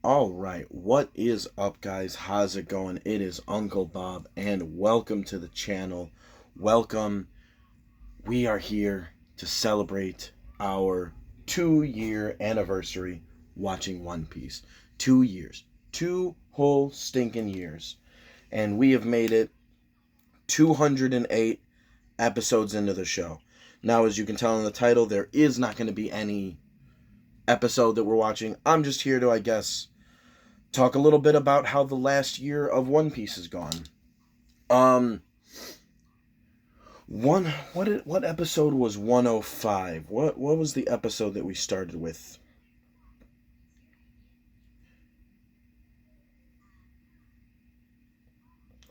All right, what is up, guys? How's it going? It is Uncle Bob, and welcome to the channel. Welcome. We are here to celebrate our 2-year anniversary watching One Piece. 2 years. 2 whole stinking years. And we have made it 208 episodes into the show. Now, as you can tell in the title, there is not going to be any episode that we're watching. I'm just here to, talk a little bit about how the last year of One Piece has gone. What episode was 105? What was the episode that we started with?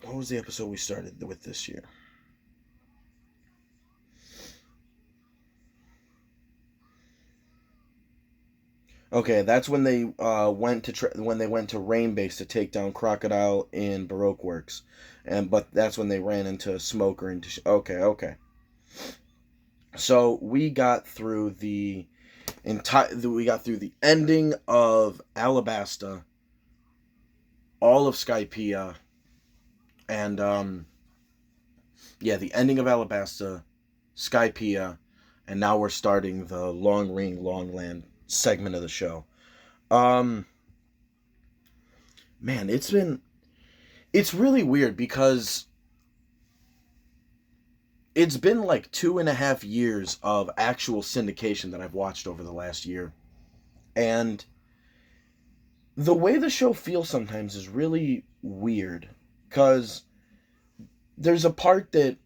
What was the episode we started with this year? Okay, that's when they went to Rain Base to take down Crocodile in Baroque Works, but that's when they ran into Smoker and okay. So we got through the ending of Alabasta, all of Skypiea, and the ending of Alabasta, Skypiea, and now we're starting the Long Ring Long Land segment of the show. Man, it's really weird because it's been like 2.5 years of actual syndication that I've watched over the last year. And the way the show feels sometimes is really weird. Because there's a part that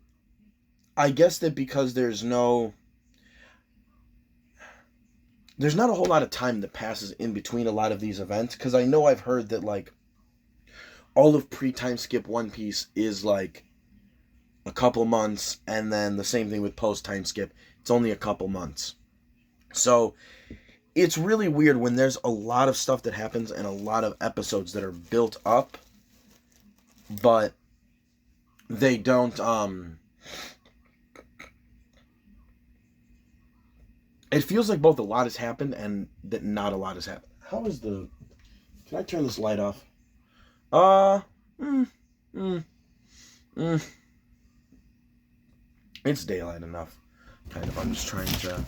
I guess that because there's not a whole lot of time that passes in between a lot of these events. Because I know I've heard that like all of pre-time skip One Piece is like a couple months, and then the same thing with post-time skip. It's only a couple months. So it's really weird when there's a lot of stuff that happens and a lot of episodes that are built up, but they don't it feels like both a lot has happened and that not a lot has happened. Can I turn this light off? It's daylight enough. Kind of. I'm just trying to.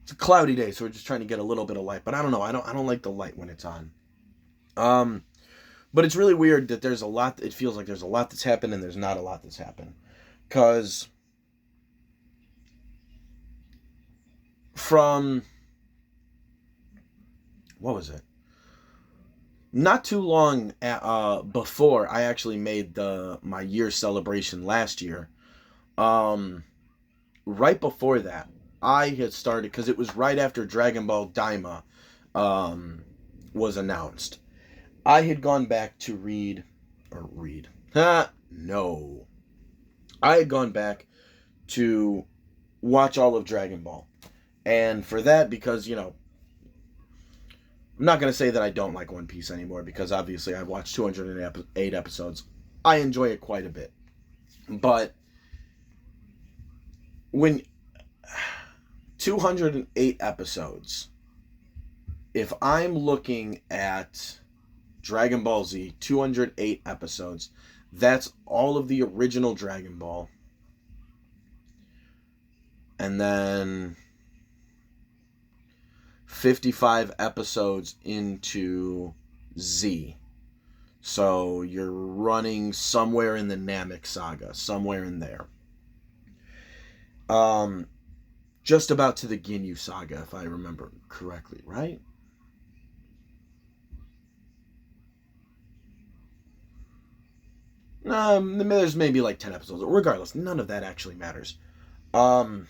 It's a cloudy day, so we're just trying to get a little bit of light. But I don't know. I don't like the light when it's on. But it's really weird that there's a lot. It feels like there's a lot that's happened and there's not a lot that's happened, because from what was it? Not too long before I actually made my year celebration last year. Right before that, I had started because it was right after Dragon Ball Daima was announced. I had gone back to read. No. I had gone back to watch all of Dragon Ball. And for that, because, I'm not going to say that I don't like One Piece anymore, because obviously I've watched 208 episodes. I enjoy it quite a bit. But when 208 episodes, if I'm looking at Dragon Ball Z, 208 episodes, that's all of the original Dragon Ball. And then 55 episodes into Z. So you're running somewhere in the Namek saga, somewhere in there. Just about to the Ginyu saga, if I remember correctly, right? There's maybe like 10 episodes. Regardless, none of that actually matters. But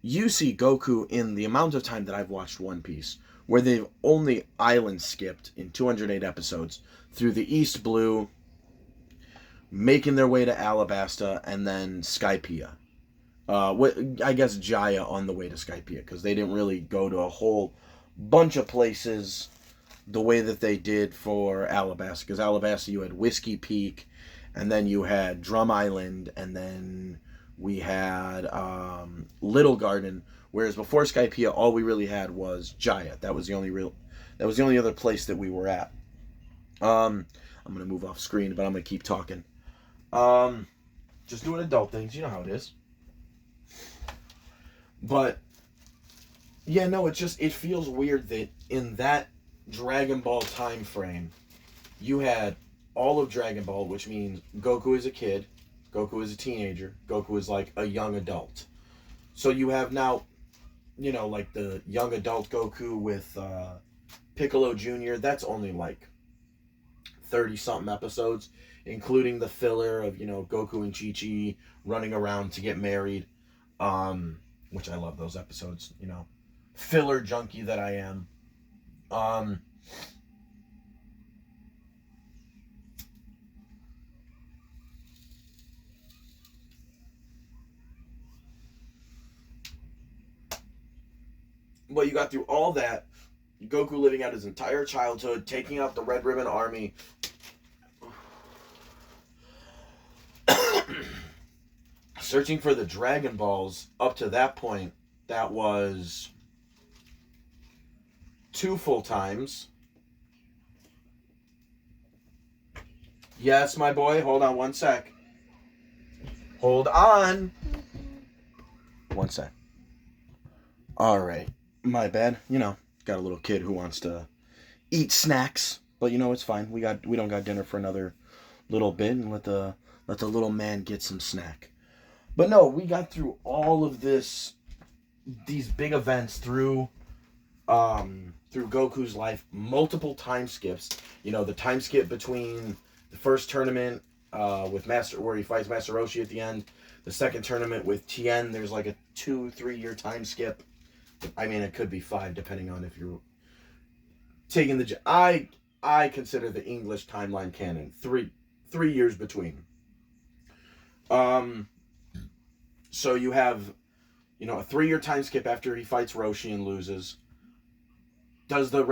you see Goku in the amount of time that I've watched One Piece, where they've only island skipped in 208 episodes through the East Blue, making their way to Alabasta, and then Skypiea. I guess Jaya on the way to Skypiea, because they didn't really go to a whole bunch of places the way that they did for Alabasta, because Alabasta you had Whiskey Peak, and then you had Drum Island, and then we had Little Garden, Whereas before Skypiea, all we really had was Jaya. That was the only other place that we were at. I'm gonna move off screen, but I'm gonna keep talking. Just doing adult things, you know how it is. But yeah, no, it feels weird that in that Dragon Ball time frame, you had all of Dragon Ball, which means Goku is a kid, Goku is a teenager, Goku is like a young adult. So you have now, like the young adult Goku with Piccolo Jr., that's only like 30-something episodes, including the filler of, Goku and Chi-Chi running around to get married, which I love those episodes, filler junkie that I am. But you got through all that, Goku living out his entire childhood, taking out the Red Ribbon Army, searching for the Dragon Balls. Up to that point, that was 2 full times. Yes, my boy, hold on one sec. Hold on. One sec. All right. My bad. Got a little kid who wants to eat snacks, but it's fine. We don't got dinner for another little bit, and let the little man get some snack. But no, we got through all of these big events through Goku's life, multiple time skips. The time skip between the first tournament where he fights Master Roshi at the end, the second tournament with Tien, there's like a 2-3 year time skip. I mean, it could be 5 depending on if you're taking the... I consider the English timeline canon 3 years between. So you have, a 3-year time skip after he fights Roshi and loses. Does the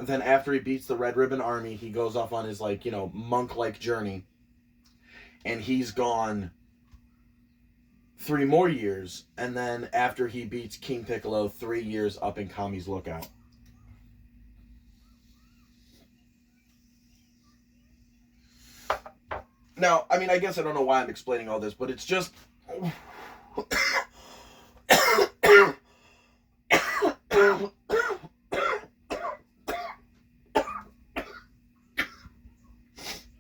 then after he beats the Red Ribbon Army, he goes off on his monk-like journey, and he's gone 3 more years, and then after he beats King Piccolo, 3 years up in Kami's Lookout. Now, I mean, I guess I don't know why I'm explaining all this, but it's just...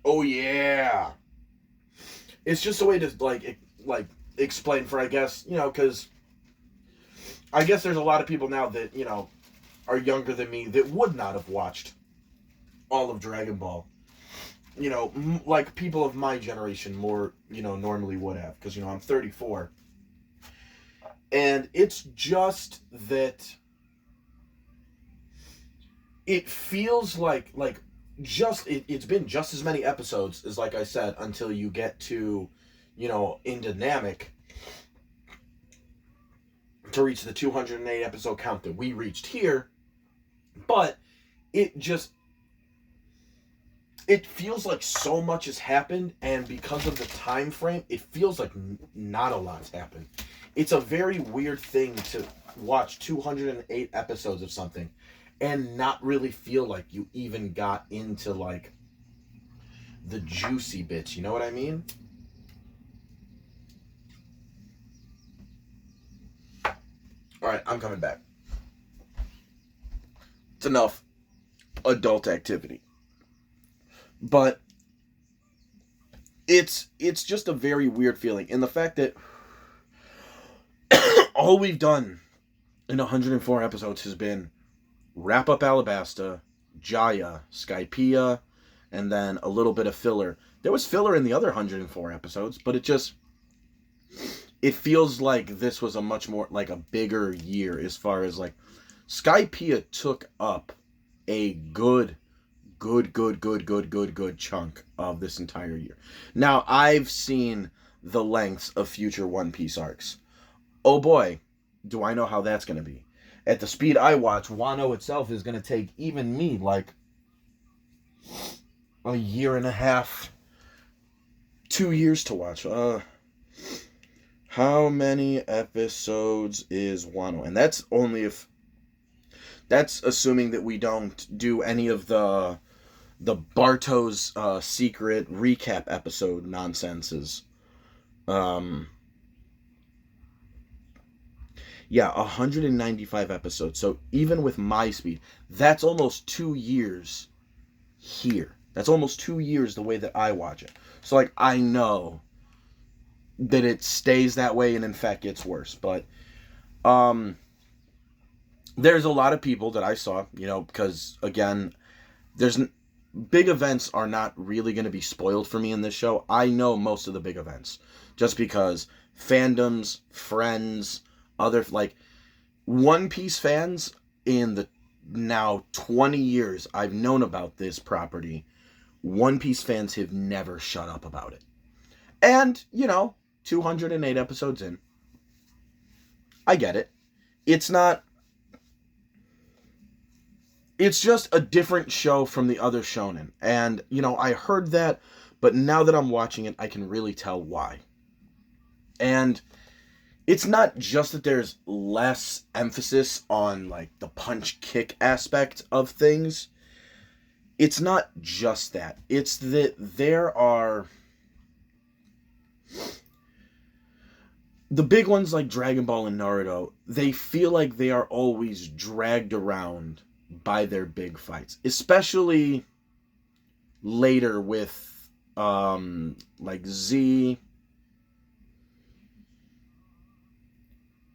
Oh, yeah. It's just a way to, explain for, I guess, because I guess there's a lot of people now that, are younger than me that would not have watched all of Dragon Ball. Like people of my generation more, normally would have, because, I'm 34. And it's just that it feels like it's been just as many episodes as, like I said, until you get to, into Namek, to reach the 208 episode count that we reached here. But it feels like so much has happened, and because of the time frame, it feels like not a lot's happened. It's a very weird thing to watch 208 episodes of something and not really feel like you even got into, the juicy bits. You know what I mean? Alright, I'm coming back. It's enough adult activity. But it's just a very weird feeling. And the fact that all we've done in 104 episodes has been wrap up Alabasta, Jaya, Skypiea, and then a little bit of filler. There was filler in the other 104 episodes, but it feels like this was a much more, a bigger year as far as, Skypiea took up a good chunk of this entire year. Now, I've seen the lengths of future One Piece arcs. Oh boy, do I know how that's going to be. At the speed I watch, Wano itself is going to take even me, a year and a half, 2 years to watch. How many episodes is Wano? And that's only if that's assuming that we don't do any of the Barto's secret recap episode nonsenses. Um yeah, 195 episodes. So even with my speed, that's almost 2 years here. That's almost 2 years the way that I watch it. So like I know that it stays that way and in fact gets worse, but um there's a lot of people that I saw, because again, there's big events are not really going to be spoiled for me in this show. I know most of the big events just because fandoms, friends, other like One Piece fans in the now 20 years I've known about this property, One Piece fans have never shut up about it. And, 208 episodes in. I get it. It's not. It's just a different show from the other shonen. And, I heard that, but now that I'm watching it, I can really tell why. And it's not just that there's less emphasis on, like, the punch-kick aspect of things. It's not just that. It's that there are... The big ones like Dragon Ball and Naruto, they feel like they are always dragged around by their big fights. Especially later with, like Z.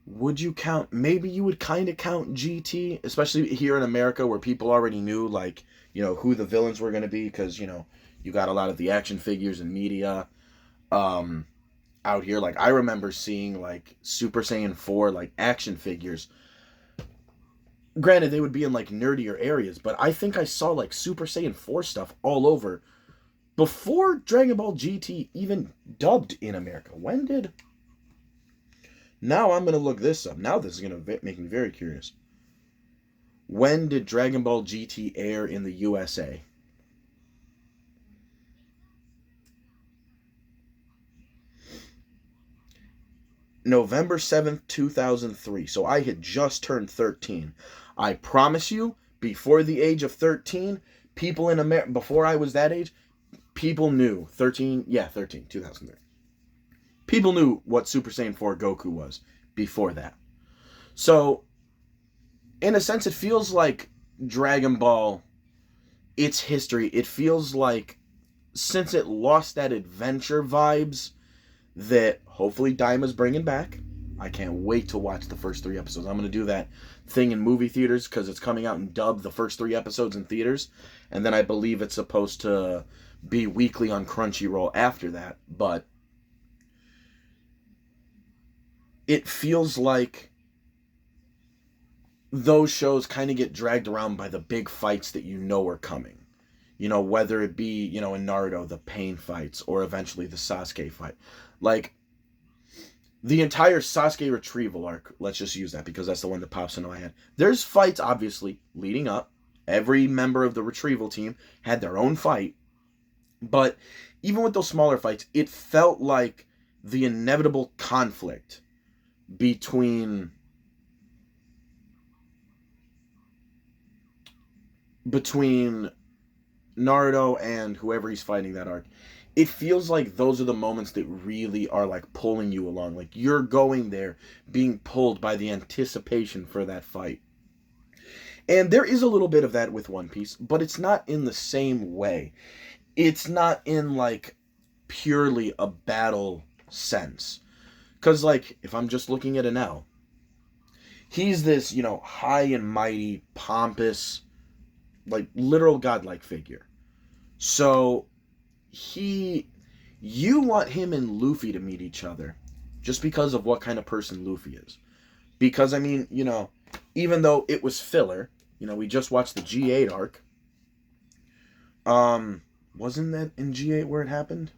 Would you count, maybe you would kind of count GT, especially here in America where people already knew, like, who the villains were going to be because, you got a lot of the action figures and media out here. Like, I remember seeing, like, Super Saiyan 4, like, action figures. Granted, they would be in, like, nerdier areas, but I think I saw, like, Super Saiyan 4 stuff all over before Dragon Ball GT even dubbed in America. When did... Now I'm going to look this up. Now this is going to make me very curious. When did Dragon Ball GT air in the USA? November 7th, 2003. So I had just turned 13. I promise you, before the age of 13, people in America, before I was that age, people knew. 13, 2003. People knew what Super Saiyan 4 Goku was before that. So, in a sense, it feels like Dragon Ball, its history, it feels like, since it lost that adventure vibes that hopefully Daima's bringing back. I can't wait to watch the first 3 episodes. I'm going to do that thing in movie theaters because it's coming out in dub, the first 3 episodes in theaters. And then I believe it's supposed to be weekly on Crunchyroll after that. But it feels like those shows kind of get dragged around by the big fights that are coming. Whether it be, in Naruto, the pain fights, or eventually the Sasuke fight. Like, the entire Sasuke retrieval arc, let's just use that because that's the one that pops into my head. There's fights, obviously, leading up. Every member of the retrieval team had their own fight. But even with those smaller fights, it felt like the inevitable conflict between Naruto and whoever he's fighting that arc. It feels like those are the moments that really are like pulling you along. Like you're going there being pulled by the anticipation for that fight. And there is a little bit of that with One Piece, but it's not in the same way. It's not in like purely a battle sense. Because like, if I'm just looking at Enel, he's this, high and mighty, pompous, like literal godlike figure. So you want him and Luffy to meet each other just because of what kind of person Luffy is. Because, I mean, even though it was filler, we just watched the G8 arc. Wasn't that in G8 where it happened?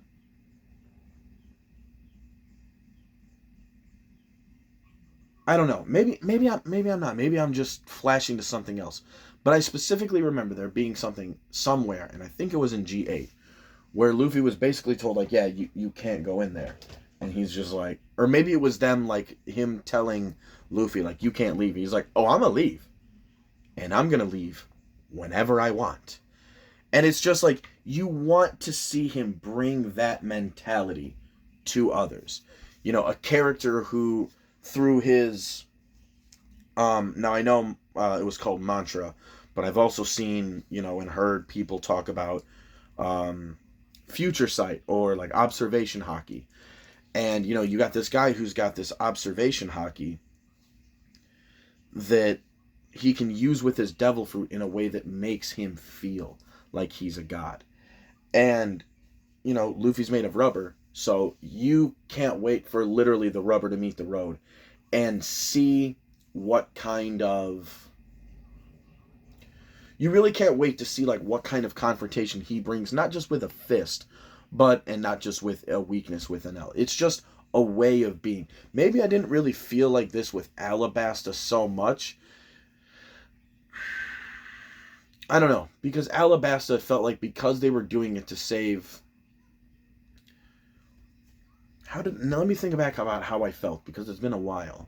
I don't know. Maybe I'm not. Maybe I'm just flashing to something else. But I specifically remember there being something somewhere, and I think it was in G8, where Luffy was basically told, like, yeah, you can't go in there. And he's just like, or maybe it was them, like him telling Luffy, like, you can't leave. He's like, oh, I'm gonna leave. And I'm gonna leave whenever I want. And it's just like, you want to see him bring that mentality to others. You know, a character who, through his, now I know it was called Mantra, but I've also seen, you know, and heard people talk about future sight, or like observation haki. And, you know, you got this guy who's got this observation haki that he can use with his devil fruit in a way that makes him feel like he's a god. And, you know, Luffy's made of rubber, so you can't wait for literally the rubber to meet the road and see what kind of... You really can't wait to see, like, what kind of confrontation he brings, not just with a fist, and not just with a weakness with an L. It's just a way of being. Maybe I didn't really feel like this with Alabasta so much. I don't know, because Alabasta felt like, because they were doing it to save... Now let me think back about how I felt, because it's been a while.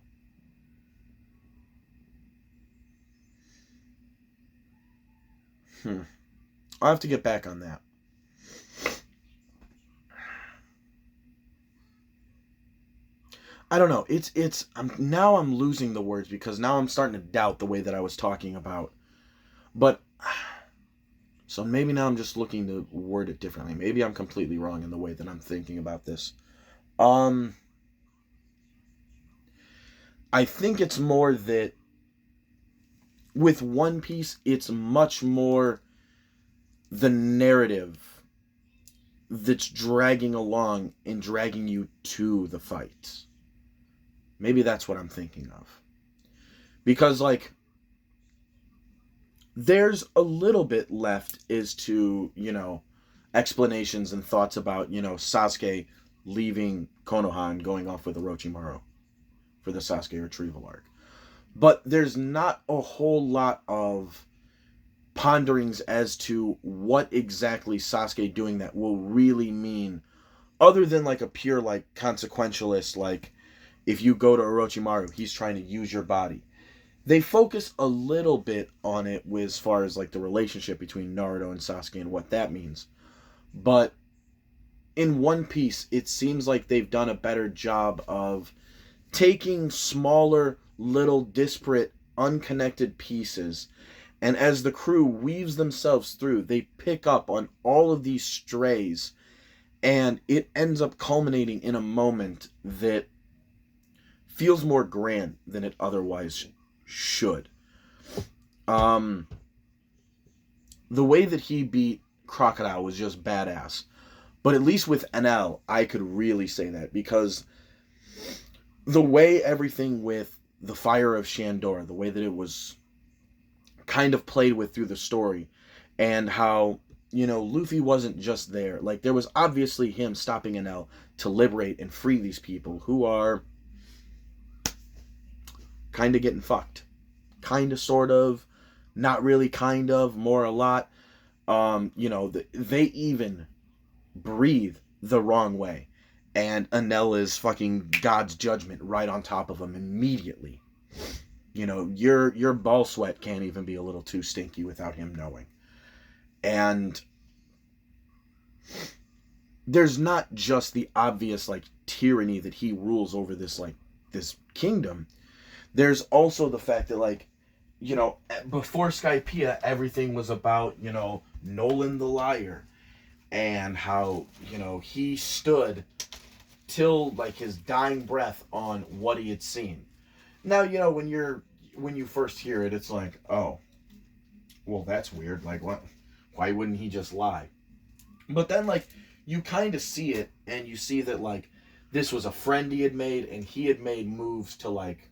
I'll have to get back on that. I don't know. Now I'm losing the words, because now I'm starting to doubt the way that I was talking about. But so maybe now I'm just looking to word it differently. Maybe I'm completely wrong in the way that I'm thinking about this. I think it's more that with One Piece, it's much more the narrative that's dragging along and dragging you to the fight. Maybe that's what I'm thinking of. Because, like, there's a little bit left as to, you know, explanations and thoughts about, you know, Sasuke leaving Konoha and going off with Orochimaru for the Sasuke retrieval arc. But there's not a whole lot of ponderings as to what exactly Sasuke doing that will really mean, other than like a pure, like, consequentialist, like, if you go to Orochimaru, he's trying to use your body. They focus a little bit on it as far as, like, the relationship between Naruto and Sasuke and what that means. But in One Piece, it seems like they've done a better job of taking smaller, little, disparate, unconnected pieces, and as the crew weaves themselves through, they pick up on all of these strays, and it ends up culminating in a moment that feels more grand than it otherwise should. The way that he beat Crocodile was just badass. But at least with NL, I could really say that, because the way everything with the Fire of Shandor, the way that it was kind of played with through the story, and how, you know, Luffy wasn't just there. Like, there was obviously him stopping NL to liberate and free these people who are kind of getting fucked. Kind of, sort of, not really, kind of, more a lot. You know, they even breathe the wrong way, and Enel is fucking God's judgment right on top of him immediately. You know, your ball sweat can't even be a little too stinky without him knowing. And there's not just the obvious, like, tyranny that he rules over this, like, this kingdom. There's also the fact that, like, you know, before Skypiea, everything was about, you know, Nolan the Liar, and how, you know, he stood till, like, his dying breath on what he had seen. Now, you know, when you first hear it, it's like, oh, well, that's weird. Like, what? Why wouldn't he just lie? But then, like, you kind of see it, and you see that, like, this was a friend he had made, and he had made moves to, like,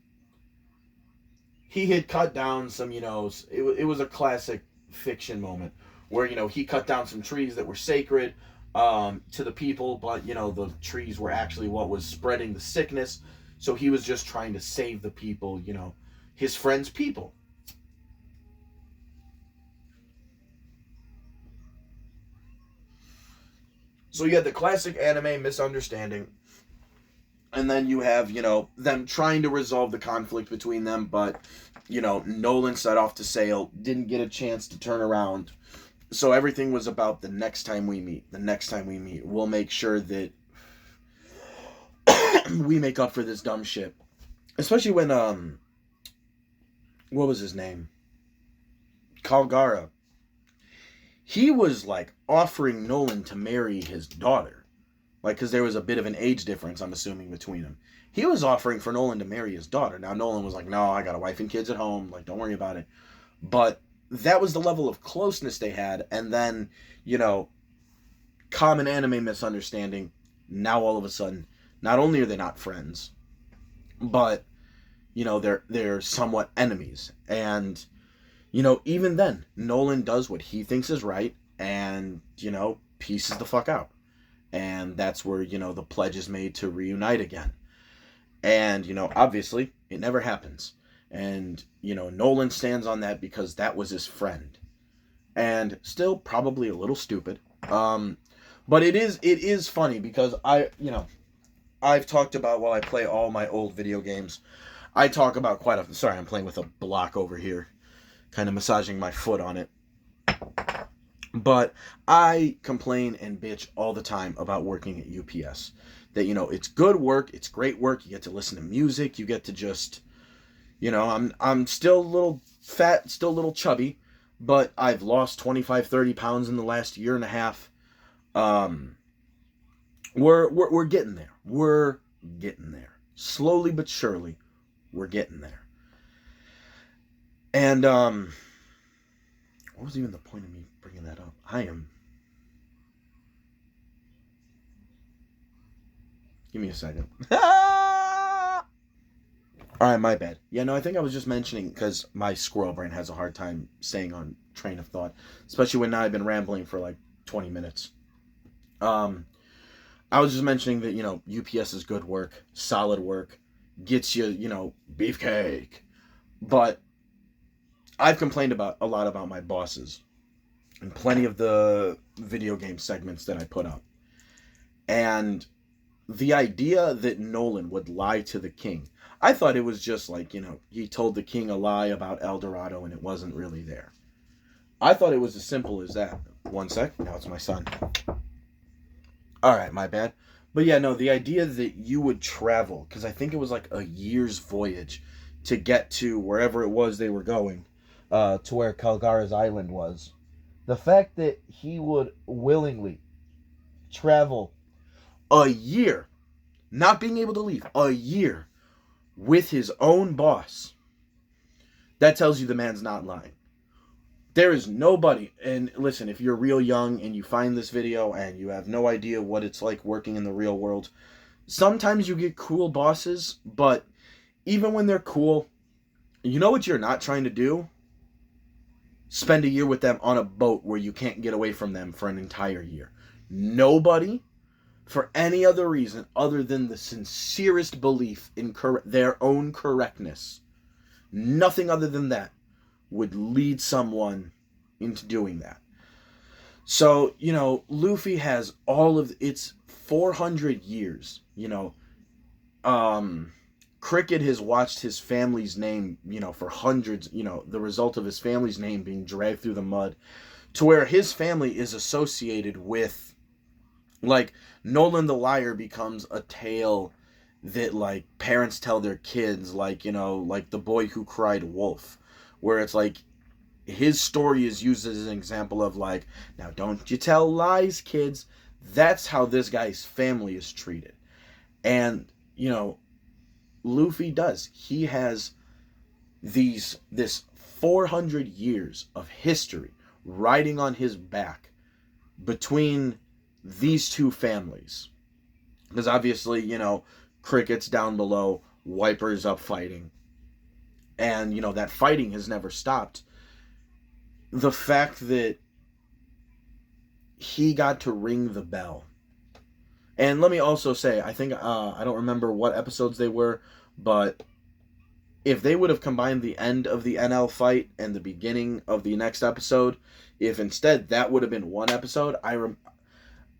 he had cut down some, you know, it was a classic fiction moment where, you know, he cut down some trees that were sacred to the people, but, you know, the trees were actually what was spreading the sickness. So he was just trying to save the people, you know, his friend's people. So you had the classic anime misunderstanding And then you have, them trying to resolve the conflict between them, but, Nolan set off to sail, didn't get a chance to turn around. So everything was about the next time we meet. The next time we meet, we'll make sure that we make up for this dumb shit. Especially when, what was his name? Calgara. He was, like, offering Nolan to marry his daughter. Like, because there was a bit of an age difference, I'm assuming, between them. He was offering for Nolan to marry his daughter. Now, Nolan was like, no, I got a wife and kids at home. Like, don't worry about it. But that was the level of closeness they had. And then, common anime misunderstanding. Now, all of a sudden, not only are they not friends, but, they're somewhat enemies. And, even then, Nolan does what he thinks is right and, pieces the fuck out. And that's where, the pledge is made to reunite again. And, obviously, it never happens. And, Nolan stands on that because that was his friend. And still probably a little stupid. But it is funny because I've talked about, while I play all my old video games, I talk about quite often. Sorry, I'm playing with a block over here. Kind of massaging my foot on it. But I complain and bitch all the time about working at UPS. That, it's good work, it's great work, you get to listen to music, you get to just, I'm still a little fat, still a little chubby, but I've lost 25, 30 pounds in the last year and a half. We're getting there. We're getting there. Slowly but surely, we're getting there. And, what was even the point of me bringing that up? Give me a second. Alright, my bad. Yeah, no, I think I was just mentioning, because my squirrel brain has a hard time staying on train of thought. Especially when now I've been rambling for like 20 minutes. I was just mentioning that, UPS is good work, solid work, gets you, beefcake. But I've complained a lot about my bosses in plenty of the video game segments that I put up. And the idea that Nolan would lie to the king, I thought it was just like, he told the king a lie about El Dorado and it wasn't really there. I thought it was as simple as that. One sec, now it's my son. Alright, my bad. But yeah, no, the idea that you would travel, because I think it was like a year's voyage to get to wherever it was they were going, to where Calgara's island was. The fact that he would willingly travel a year, not being able to leave, a year with his own boss, that tells you the man's not lying. There is nobody, and listen, if you're real young and you find this video and you have no idea what it's like working in the real world, sometimes you get cool bosses, but even when they're cool, you know what you're not trying to do? Spend a year with them on a boat where you can't get away from them for an entire year. Nobody, for any other reason other than the sincerest belief in their own correctness, nothing other than that, would lead someone into doing that. So, Luffy has all of its 400 years, Cricket has watched his family's name, for hundreds, the result of his family's name being dragged through the mud, to where his family is associated with, like, Nolan the Liar becomes a tale that, like, parents tell their kids, like, like The Boy Who Cried Wolf, where it's like, his story is used as an example of, like, now don't you tell lies, kids. That's how this guy's family is treated. And, Luffy does. He has this 400 years of history riding on his back between these two families. Because obviously, Cricket's down below, Wiper's up fighting. And, that fighting has never stopped. The fact that he got to ring the bell. And let me also say, I think, I don't remember what episodes they were, but if they would have combined the end of the NL fight and the beginning of the next episode, if instead that would have been one episode,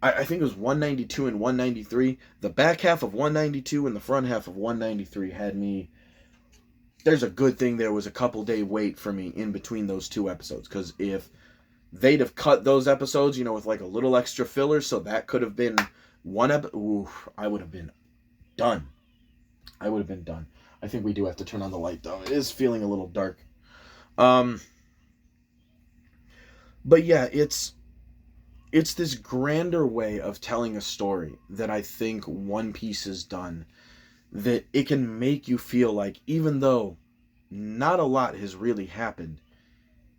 I think it was 192 and 193. The back half of 192 and the front half of 193 had me. There's a good thing there was a couple day wait for me in between those two episodes, because if they'd have cut those episodes, with like a little extra filler, so that could have been one episode, I would have been done. I would have been done. I think we do have to turn on the light though. It is feeling a little dark. But yeah, it's this grander way of telling a story that I think One Piece has done, that it can make you feel like, even though not a lot has really happened,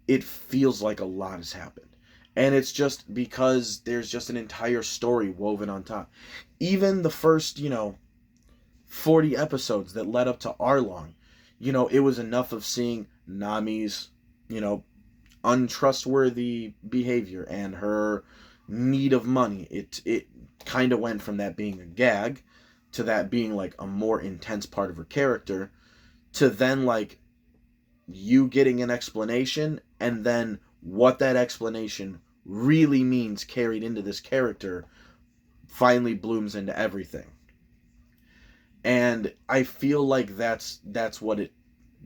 it feels like a lot has happened. And it's just because there's just an entire story woven on top. Even the first, 40 episodes that led up to Arlong, it was enough of seeing Nami's, untrustworthy behavior and her need of money. It kind of went from that being a gag to that being like a more intense part of her character, to then like you getting an explanation, and then what that explanation really means carried into this character finally blooms into everything. And I feel like that's what it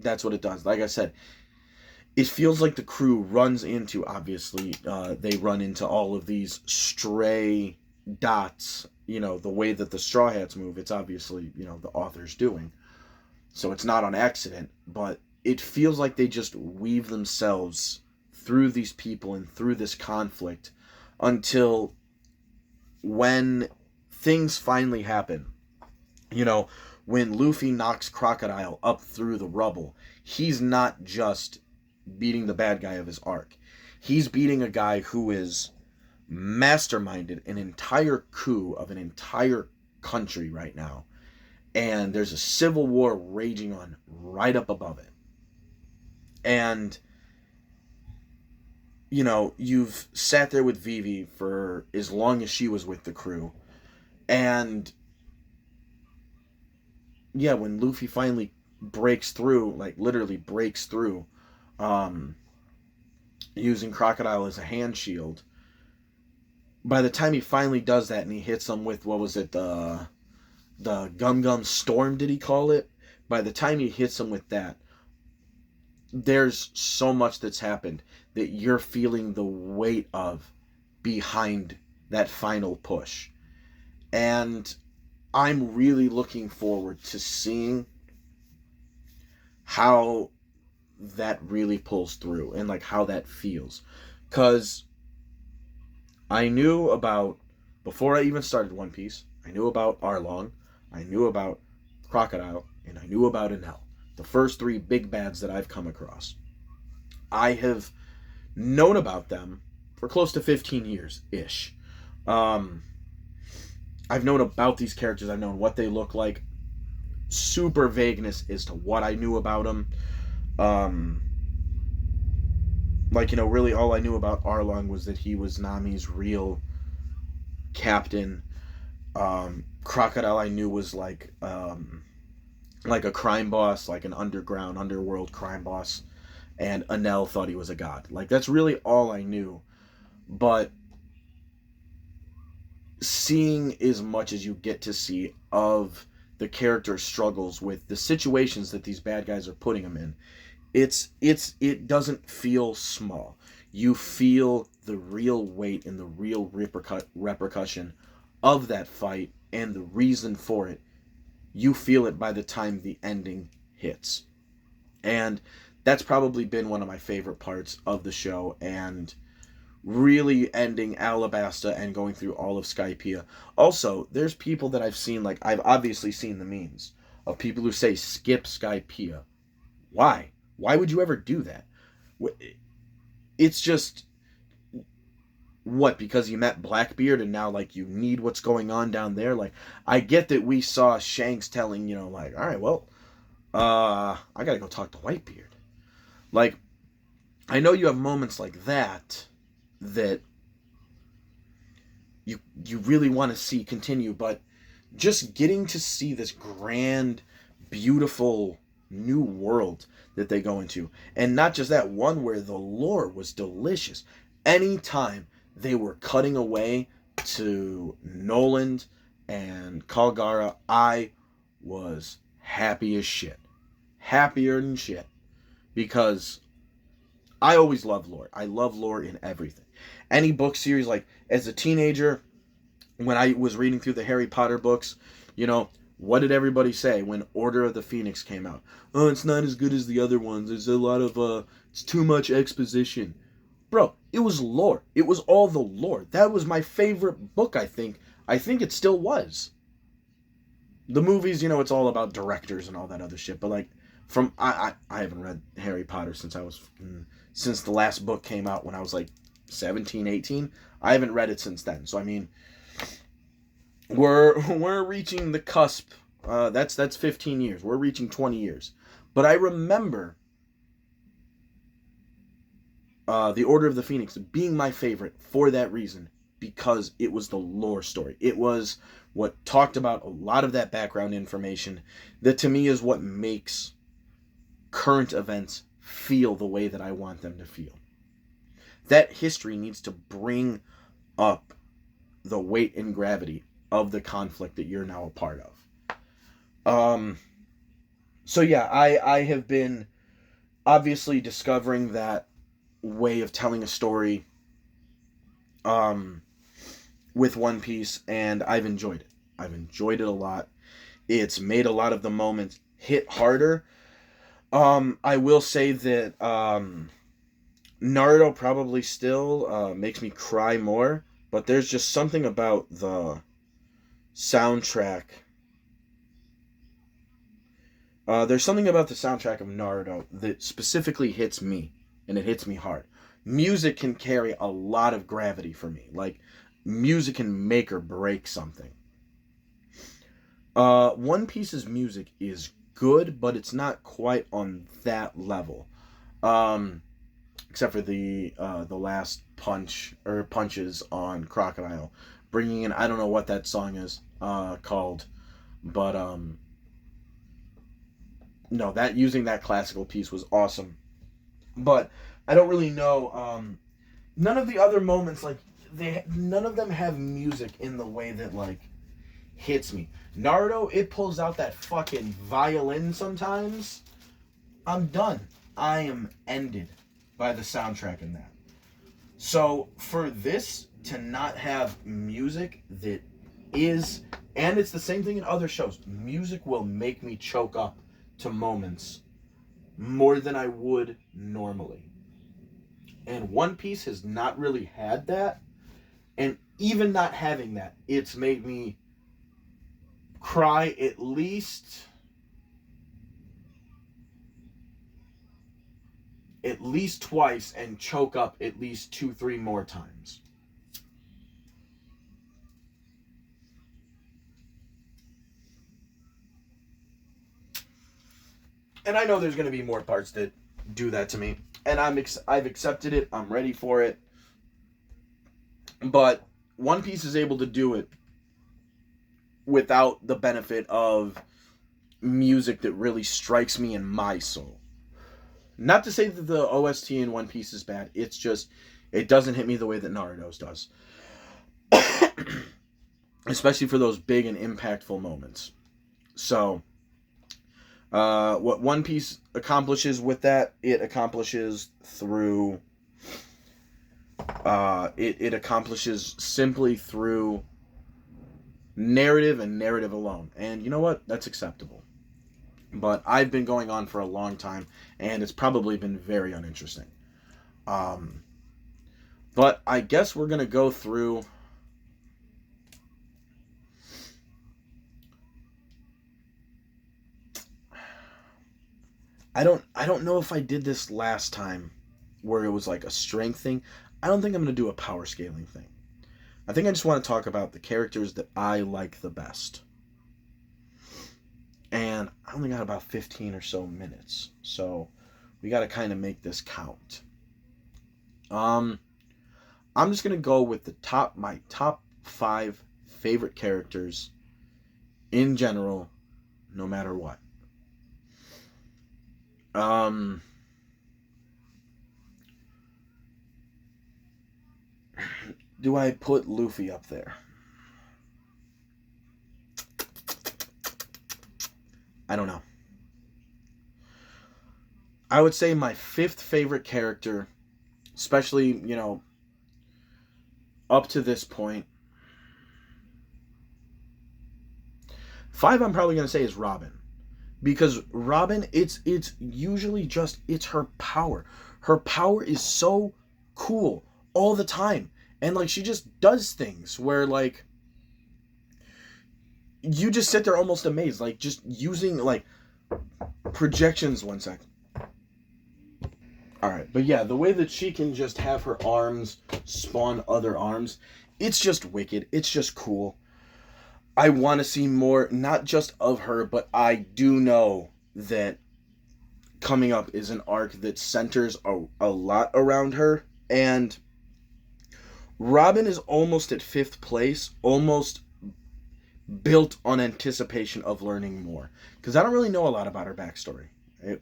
does. Like I said, it feels like the crew runs into, obviously, they run into all of these stray dots, the way that the Straw Hats move. It's obviously, the author's doing. So it's not on accident, but it feels like they just weave themselves through these people and through this conflict until when things finally happen. When Luffy knocks Crocodile up through the rubble, he's not just beating the bad guy of his arc. He's beating a guy who is masterminded an entire coup of an entire country right now. And there's a civil war raging on right up above it. And, you've sat there with Vivi for as long as she was with the crew. And, yeah, when Luffy finally breaks through, like literally breaks through, using Crocodile as a hand shield, by the time he finally does that and he hits him with, what was it, the Gum Gum Storm, did he call it? By the time he hits him with that, there's so much that's happened that you're feeling the weight of behind that final push. And I'm really looking forward to seeing how that really pulls through and like how that feels. Because I knew about, before I even started One Piece, I knew about Arlong, I knew about Crocodile, and I knew about Enel. The first three big bads that I've come across. I have known about them for close to 15 years-ish. I've known about these characters. I've known what they look like. Super vagueness as to what I knew about them. Really all I knew about Arlong was that he was Nami's real captain. Crocodile I knew was like a crime boss, like an underworld crime boss, and Enel thought he was a god. Like, that's really all I knew. But seeing as much as you get to see of the character's struggles with the situations that these bad guys are putting them in, it doesn't feel small. You feel the real weight and the real repercussion of that fight and the reason for it. You feel it by the time the ending hits. And that's probably been one of my favorite parts of the show, and really ending Alabasta and going through all of Skypiea. Also, there's people that I've seen, like, I've obviously seen the memes of people who say skip Skypiea. Why? Why would you ever do that? It's just, what, because you met Blackbeard and now, like, you need what's going on down there? Like, I get that we saw Shanks telling, like, all right, well, I gotta go talk to Whitebeard. Like, I know you have moments like that you really want to see continue, but just getting to see this grand, beautiful new world that they go into, and not just that, one where the lore was delicious. Anytime they were cutting away to Noland and Kalgara, I was happy as shit. Happier than shit. Because I always love lore. I love lore in everything. Any book series, like as a teenager, when I was reading through the Harry Potter books, you know, what did everybody say when Order of the Phoenix came out? Oh, it's not as good as the other ones. There's a lot of, it's too much exposition. Bro, it was lore. It was all the lore. That was my favorite book, I think. I think it still was. The movies, you know, it's all about directors and all that other shit. But, like, I haven't read Harry Potter since the last book came out when I was, like, 17, 18. I haven't read it since then. So, I mean, we're reaching the cusp. That's 15 years. We're reaching 20 years. But I remember The Order of the Phoenix being my favorite for that reason, because it was the lore story. It was what talked about a lot of that background information that to me is what makes current events feel the way that I want them to feel. That history needs to bring up the weight and gravity of the conflict that you're now a part of. So yeah, I have been obviously discovering that way of telling a story with One Piece, and I've enjoyed it. I've enjoyed it a lot. It's made a lot of the moments hit harder. I will say that Naruto probably still makes me cry more, but there's just something about the soundtrack. There's something about the soundtrack of Naruto that specifically hits me, and it hits me hard. Music can carry a lot of gravity for me. Like, music can make or break something. One Piece's music is good, but it's not quite on that level. Except for the last punches on Crocodile, bringing in, I don't know what that song is called, but no, that using that classical piece was awesome. But I don't really know. None of the other moments, like, none of them have music in the way that, like, hits me. Naruto, it pulls out that fucking violin sometimes. I'm done. I am ended by the soundtrack in that. So for this to not have music that is, and it's the same thing in other shows, music will make me choke up to moments more than I would normally. And One Piece has not really had that. And even not having that, it's made me cry at least twice and choke up at least 2-3 more times. And I know there's going to be more parts that do that to me, and I've accepted it. I'm ready for it. But One Piece is able to do it without the benefit of music that really strikes me in my soul. Not to say that the OST in One Piece is bad. It's just, it doesn't hit me the way that Naruto's does. Especially for those big and impactful moments. So, what One Piece accomplishes with that, it accomplishes through... it accomplishes simply through narrative and narrative alone. And you know what? That's acceptable. But I've been going on for a long time, and it's probably been very uninteresting. But I guess we're going to go through... I don't know if I did this last time where it was like a strength thing. I don't think I'm going to do a power scaling thing. I think I just want to talk about the characters that I like the best. And I only got about 15 or so minutes. So we got to kind of make this count. I'm just going to go with my top 5 favorite characters in general, no matter what. do I put Luffy up there? I don't know. I would say my 5th favorite character, especially, up to this point. 5 I'm probably going to say is Robin. Because Robin, it's usually just, it's her power. Her power is so cool all the time. And, like, she just does things where, like, you just sit there almost amazed. Like, just using, like, projections. 1 second. Alright, but yeah, the way that she can just have her arms spawn other arms, it's just wicked. It's just cool. I want to see more, not just of her, but I do know that coming up is an arc that centers a lot around her. And Robin is almost at 5th place, almost built on anticipation of learning more. Because I don't really know a lot about her backstory.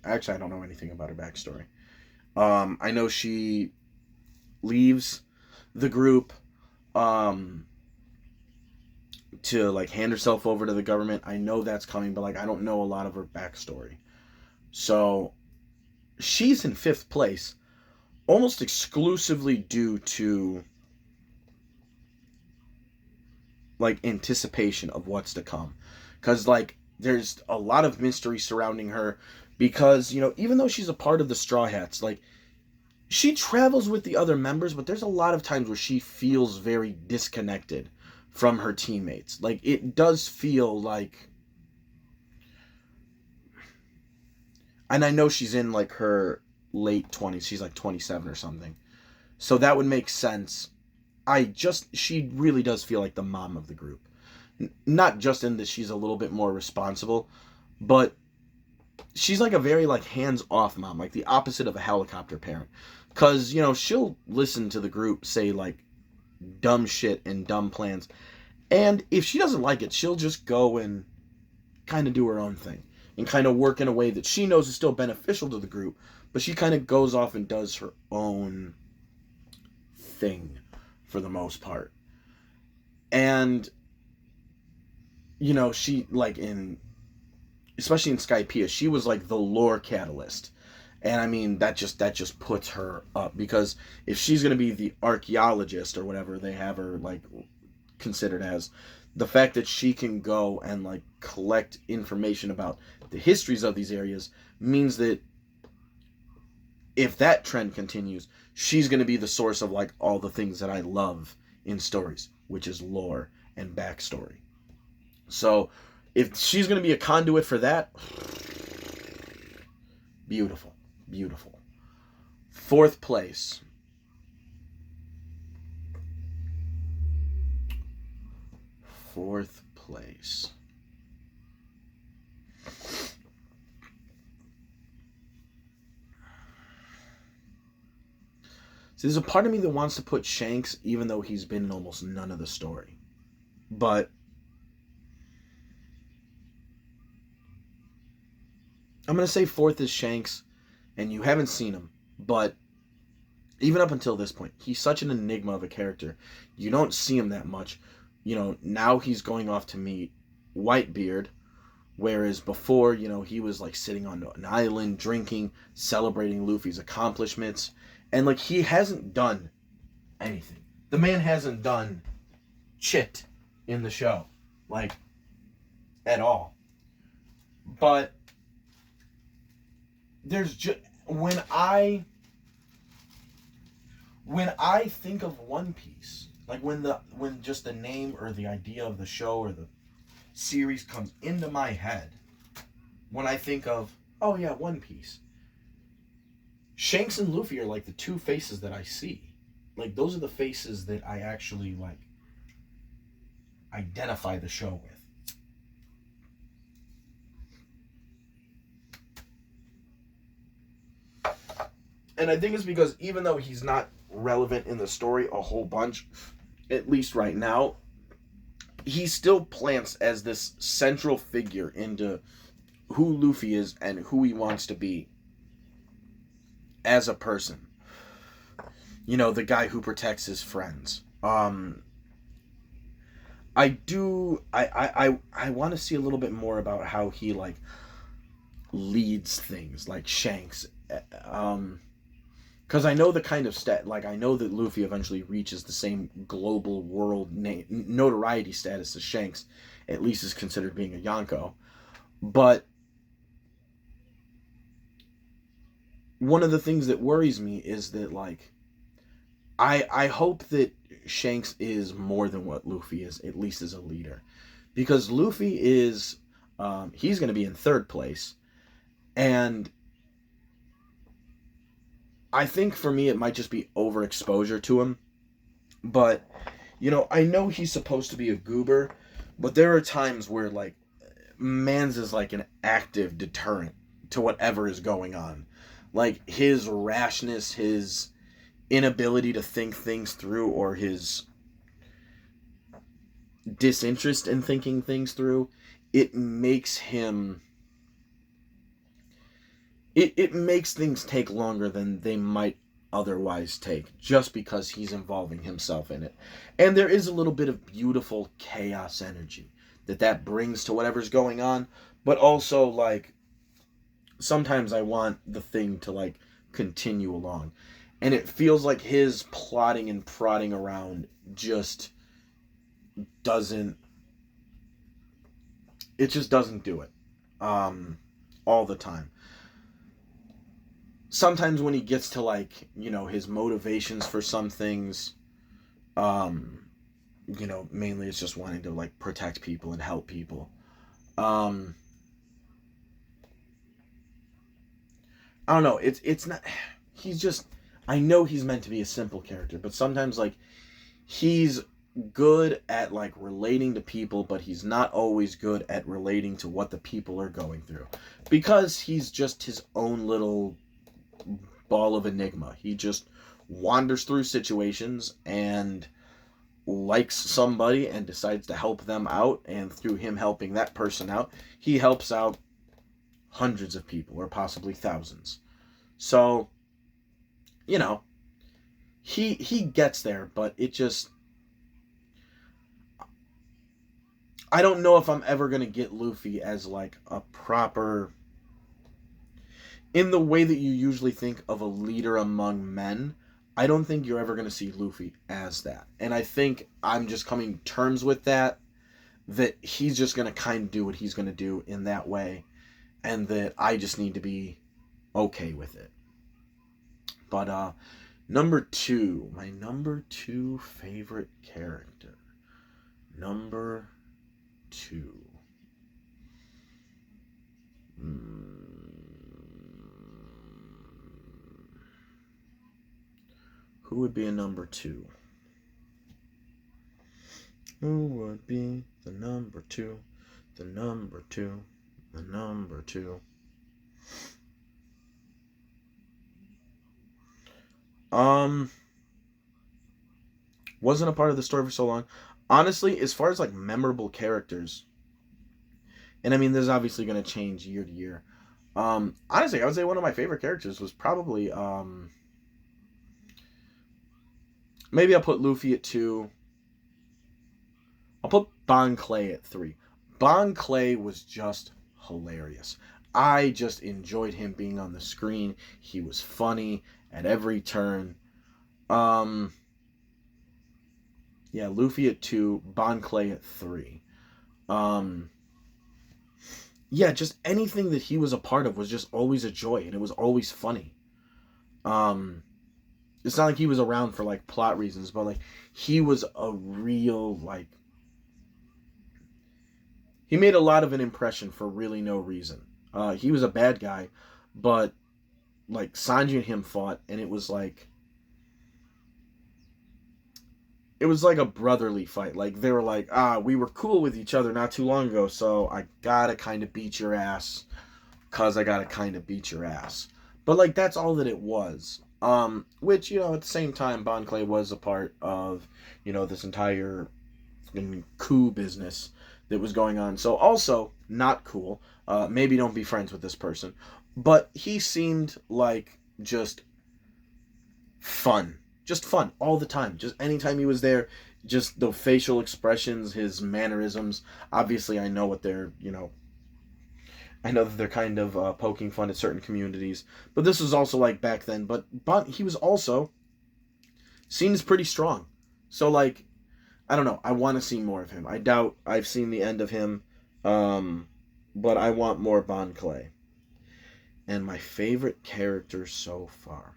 Actually, I don't know anything about her backstory. I know she leaves the group to, like, hand herself over to the government. I know that's coming, but, like, I don't know a lot of her backstory. So she's in 5th place almost exclusively due to, like, anticipation of what's to come. Because, like, there's a lot of mystery surrounding her. Because, even though she's a part of the Straw Hats, like, she travels with the other members, but there's a lot of times where she feels very disconnected from her teammates. Like, it does feel like... And I know she's in, like, her late 20s. She's, like, 27 or something. So that would make sense. She really does feel like the mom of the group. Not just in that she's a little bit more responsible, but she's, like, a very, like, hands-off mom. Like, the opposite of a helicopter parent. Because, she'll listen to the group say, like, dumb shit and dumb plans. And if she doesn't like it, she'll just go and kind of do her own thing. And kind of work in a way that she knows is still beneficial to the group. But she kind of goes off and does her own thing for the most part. And, she, like, especially in Skypiea, she was, like, the lore catalyst. And, I mean, that just puts her up. Because if she's going to be the archaeologist or whatever they have her, like, considered as, the fact that she can go and, like, collect information about the histories of these areas means that if that trend continues, she's going to be the source of, like, all the things that I love in stories, which is lore and backstory. So, if she's going to be a conduit for that, beautiful. Beautiful. 4th place. So there's a part of me that wants to put Shanks, even though he's been in almost none of the story. But I'm going to say 4th is Shanks. And you haven't seen him, but even up until this point, he's such an enigma of a character. You don't see him that much. Now he's going off to meet Whitebeard, whereas before, he was, like, sitting on an island, drinking, celebrating Luffy's accomplishments. And, like, he hasn't done anything. The man hasn't done shit in the show. Like, at all. But there's just... When I think of One Piece, like, when just the name or the idea of the show or the series comes into my head, when I think of, oh yeah, One Piece, Shanks and Luffy are, like, the 2 faces that I see. Like, those are the faces that I actually, like, identify the show with. And I think it's because even though he's not relevant in the story a whole bunch, at least right now, he still plants as this central figure into who Luffy is and who he wants to be as a person. The guy who protects his friends. Um, I want to see a little bit more about how he like leads things like Shanks. Um, because I know the kind of like I know that Luffy eventually reaches the same global world notoriety status as Shanks, at least is considered being a Yonko. But one of the things that worries me is that like I hope that Shanks is more than what Luffy is, at least as a leader, because Luffy is he's going to be in third place, and I think for me it might just be overexposure to him. But I know he's supposed to be a goober, but there are times where like Mans is like an active deterrent to whatever is going on. Like his rashness, his inability to think things through, or his disinterest in thinking things through, it makes him it makes things take longer than they might otherwise take, just because he's involving himself in it. And there is a little bit of beautiful chaos energy that brings to whatever's going on, but also like sometimes I want the thing to like continue along. And it feels like his plotting and prodding around just doesn't doesn't do it all the time. Sometimes when he gets to like his motivations for some things, um mainly it's just wanting to like protect people and help people. um I don't know, it's not, he's just, I know he's meant to be a simple character, but sometimes like he's good at like relating to people, but he's not always good at relating to what the people are going through, because he's just his own little ball of enigma. He just wanders through situations and likes somebody and decides to help them out, and through him helping that person out, he helps out hundreds of people or possibly thousands. So, you know, he gets there, but it just, I don't know if I'm ever going to get Luffy as like a proper, in the way that you usually think of a leader among men. I don't think you're ever going to see Luffy as that. And I think I'm just coming to terms with that he's just going to kind of do what he's going to do in that way, and that I just need to be okay with it. But number 2, my number 2 favorite character. Number 2. Who would be a number 2? Who would be the number 2? The number 2. The number 2. Wasn't a part of the story for so long. Honestly, as far as like memorable characters, and I mean, this is obviously going to change year to year. Honestly, I would say one of my favorite characters was probably maybe I'll put Luffy at 2. I'll put Bon Clay at 3. Bon Clay was just hilarious. I just enjoyed him being on the screen. He was funny at every turn. Yeah, Luffy at 2, Bon Clay at 3. Yeah, just anything that he was a part of was just always a joy, and it was always funny. It's not like he was around for like plot reasons, but like he was a real like, he made a lot of an impression for really no reason. He was a bad guy, but like Sanji and him fought, and it was like a brotherly fight. Like they were like, we were cool with each other not too long ago, so I gotta kind of beat your ass, cause I gotta kind of beat your ass. But like that's all that it was. Which at the same time, Bon Clay was a part of this entire coup business that was going on. So also not cool. Maybe don't be friends with this person. But he seemed like just fun. just fun all the time. Just anytime he was there, just the facial expressions, his mannerisms. Obviously, I know what they're, I know that they're kind of poking fun at certain communities, but this was also like back then. But he was also seen as pretty strong. So like, I don't know. I want to see more of him. I doubt I've seen the end of him, but I want more Bon Clay. And my favorite character so far.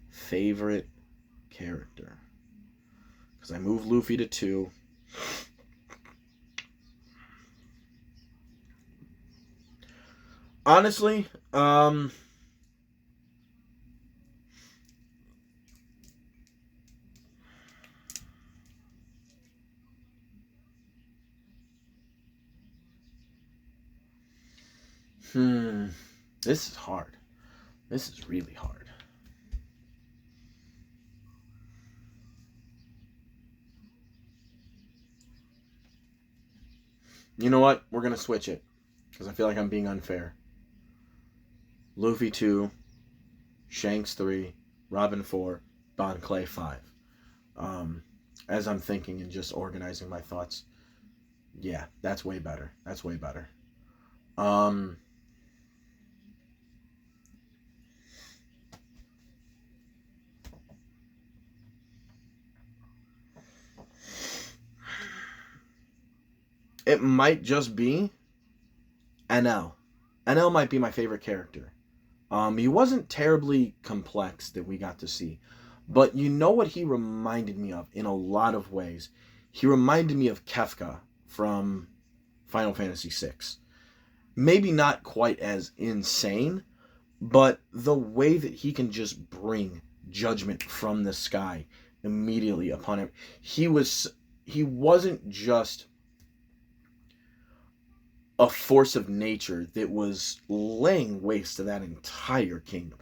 Favorite character. Because I moved Luffy to 2. Honestly, this is hard. This is really hard. You know what? We're going to switch it. Because I feel like I'm being unfair. Luffy 2, Shanks 3, Robin 4, Bon Clay 5. As I'm thinking and just organizing my thoughts. Yeah, that's way better. That's way better. It might just be Enel. Enel might be my favorite character. He wasn't terribly complex that we got to see. But you know what he reminded me of in a lot of ways? He reminded me of Kefka from Final Fantasy VI. Maybe not quite as insane, but the way that he can just bring judgment from the sky immediately upon him. He wasn't just a force of nature that was laying waste to that entire kingdom.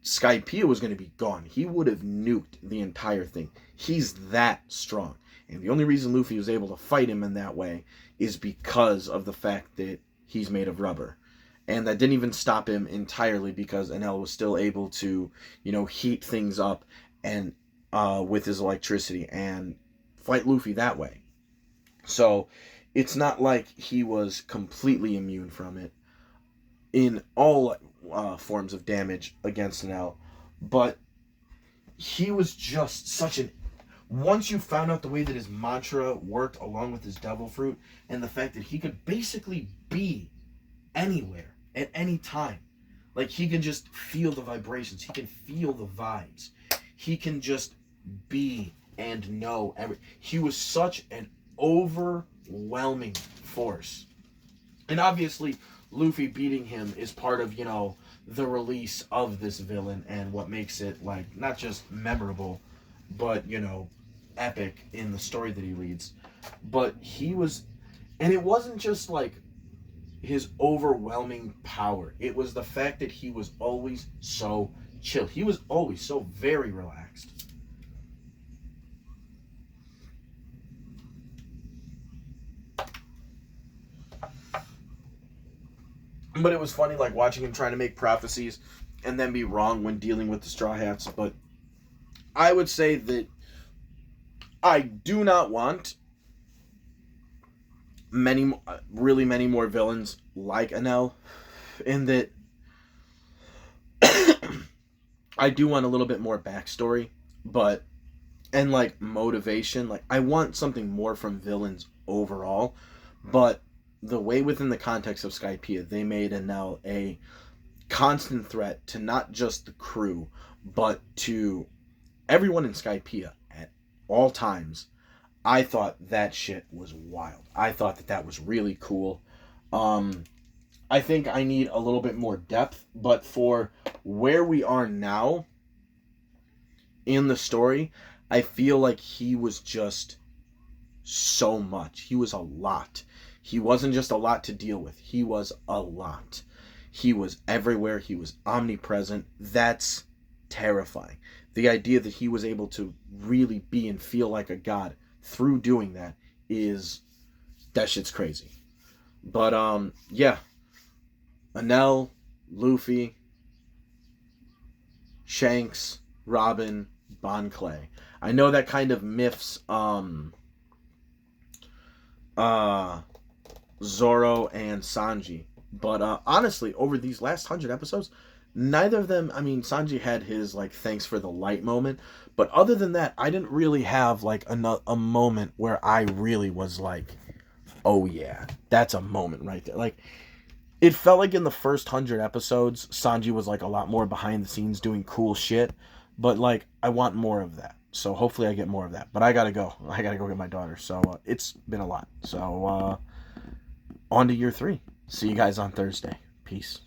Skypiea was going to be gone. He would have nuked the entire thing. He's that strong. And the only reason Luffy was able to fight him in that way is because of the fact that he's made of rubber. And that didn't even stop him entirely because Enel was still able to, heat things up and with his electricity and fight Luffy that way. So it's not like he was completely immune from it in all forms of damage against Enel, but he was just such an... Once you found out the way that his mantra worked along with his devil fruit and the fact that he could basically be anywhere at any time, like he can just feel the vibrations, he can feel the vibes, he can just be and know he was such an overwhelming force. And obviously Luffy beating him is part of, the release of this villain and what makes it, like, not just memorable, but, epic in the story that he leads. But he was... And it wasn't just, like, his overwhelming power. It was the fact that he was always so chill. He was always so very relaxed. But it was funny, like, watching him trying to make prophecies and then be wrong when dealing with the Straw Hats. But I would say that I do not want really many more villains like Enel, in that I do want a little bit more backstory, and like motivation. Like, I want something more from villains overall, but the way within the context of Skypiea, they made Enel a constant threat to not just the crew, but to everyone in Skypiea at all times. I thought that shit was wild. I thought that was really cool. I think I need a little bit more depth, but for where we are now in the story, I feel like he was just so much. He was a lot. He wasn't just a lot to deal with. He was a lot. He was everywhere. He was omnipresent. That's terrifying. The idea that he was able to really be and feel like a god through doing that shit's crazy. But, yeah. Enel, Luffy, Shanks, Robin, Bon Clay. I know that kind of miffs Zoro and Sanji. But honestly, over these last 100 episodes, neither of them, I mean, Sanji had his, like, thanks for the light moment. But other than that, I didn't really have, like, a moment where I really was like, oh yeah, that's a moment right there. Like, it felt like in the first 100 episodes, Sanji was, like, a lot more behind the scenes doing cool shit. But, like, I want more of that. So hopefully I get more of that. But I gotta go. I gotta go get my daughter. So it's been a lot. So on to year 3. See you guys on Thursday. Peace.